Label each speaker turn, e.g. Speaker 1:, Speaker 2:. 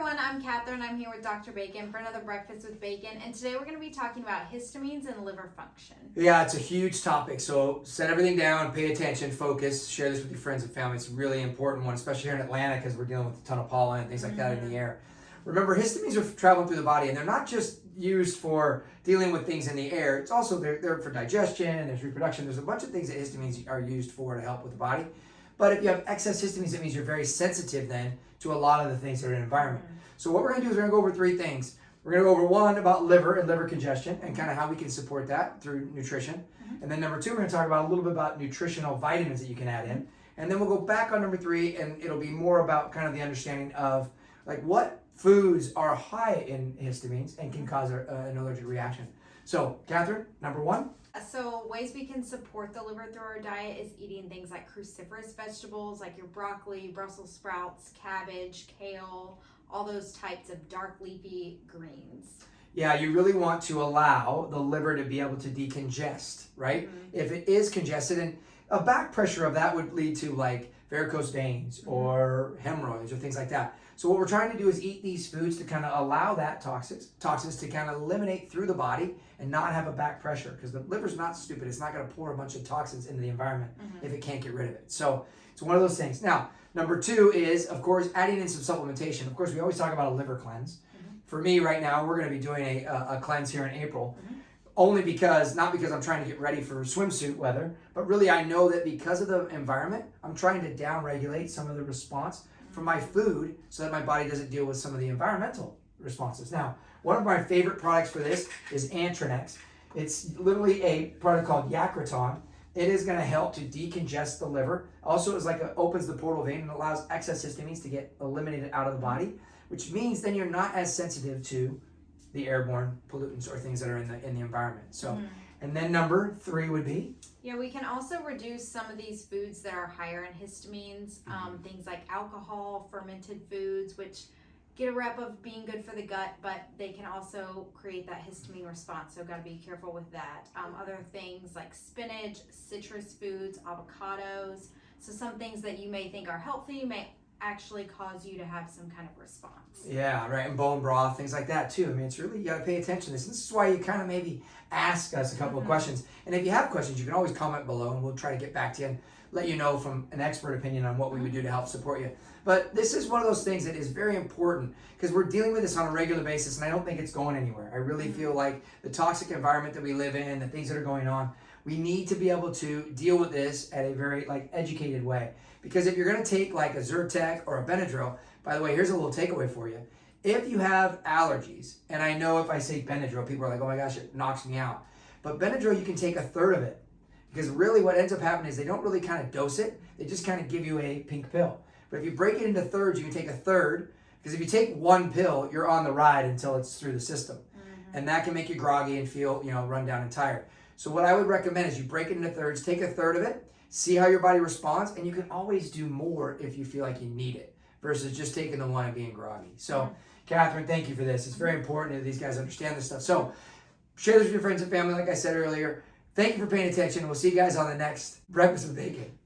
Speaker 1: everyone, I'm Catherine. I'm here with Dr. Bacon for another Breakfast with Bacon, and today we're going to be talking about histamines and liver function.
Speaker 2: Yeah, it's a huge topic, so set everything down, pay attention, focus, share this with your friends and family. It's a really important one, especially here in Atlanta because we're dealing with a ton of pollen and things like that in the air. Remember, histamines are traveling through the body, and they're not just used for dealing with things in the air. It's also they're for digestion, there's reproduction. There's a bunch of things that histamines are used for to help with the body. But if you have excess histamines, it means you're very sensitive then to a lot of the things that are in the environment. So what we're going to do is we're going to go over three things. We're going to go over one about liver and liver congestion and kind of how we can support that through nutrition. And then number two, we're going to talk about a little bit about nutritional vitamins that you can add in. And then we'll go back on number three, and it'll be more about kind of the understanding of like what foods are high in histamines and can cause an allergic reaction. So, Catherine, number one.
Speaker 1: So ways we can support the liver through our diet is eating things like cruciferous vegetables like your broccoli, Brussels sprouts, cabbage, kale, all those types of dark leafy greens.
Speaker 2: Yeah, you really want to allow the liver to be able to decongest, right? If it is congested, and a back pressure of that would lead to like varicose veins or hemorrhoids or things like that. So what we're trying to do is eat these foods to kind of allow that toxins to kind of eliminate through the body and not have a back pressure, because the liver's not stupid. It's not going to pour a bunch of toxins into the environment if it can't get rid of it. So it's one of those things. Now, number two is, of course, adding in some supplementation. Of course, we always talk about a liver cleanse. For me right now, we're going to be doing a cleanse here in April. Only because, not because I'm trying to get ready for swimsuit weather, but really I know that because of the environment, I'm trying to downregulate some of the response from my food so that my body doesn't deal with some of the environmental responses. Now, one of my favorite products for this is Antranex. It's literally a product called Yacraton. It is going to help to decongest the liver. Also, it's like it opens the portal vein and allows excess histamines to get eliminated out of the body, which means then you're not as sensitive to the airborne pollutants or things that are in the environment. So, and then number three would be?
Speaker 1: Yeah, we can also reduce some of these foods that are higher in histamines, things like alcohol, fermented foods, which get a rep of being good for the gut, but they can also create that histamine response, so got to be careful with that. Other things like spinach, citrus foods, avocados, so some things that you may think are healthy may actually cause you to have some kind of response.
Speaker 2: Yeah, right, and bone broth, things like that too. I mean, it's really, you gotta pay attention to this. This is why you kind of maybe ask us a couple of questions. And if you have questions, you can always comment below and we'll try to get back to you and let you know from an expert opinion on what we would do to help support you. But this is one of those things that is very important because we're dealing with this on a regular basis, and I don't think it's going anywhere. I really feel like the toxic environment that we live in, the things that are going on, we need to be able to deal with this at a very educated way. Because if you're going to take like a Zyrtec or a Benadryl, by the way, here's a little takeaway for you. If you have allergies, and I know if I say Benadryl, people are like, oh my gosh, it knocks me out. But Benadryl, you can take a third of it. Because really what ends up happening is they don't really kind of dose it. They just kind of give you a pink pill. But if you break it into thirds, you can take a third. Because if you take one pill, you're on the ride until it's through the system. And that can make you groggy and feel, run down and tired. So what I would recommend is you break it into thirds, take a third of it, see how your body responds, and you can always do more if you feel like you need it versus just taking the one and being groggy. So, Catherine, thank you for this. It's very important that these guys understand this stuff. So, share this with your friends and family, like I said earlier. Thank you for paying attention. We'll see you guys on the next Breakfast with Bacon.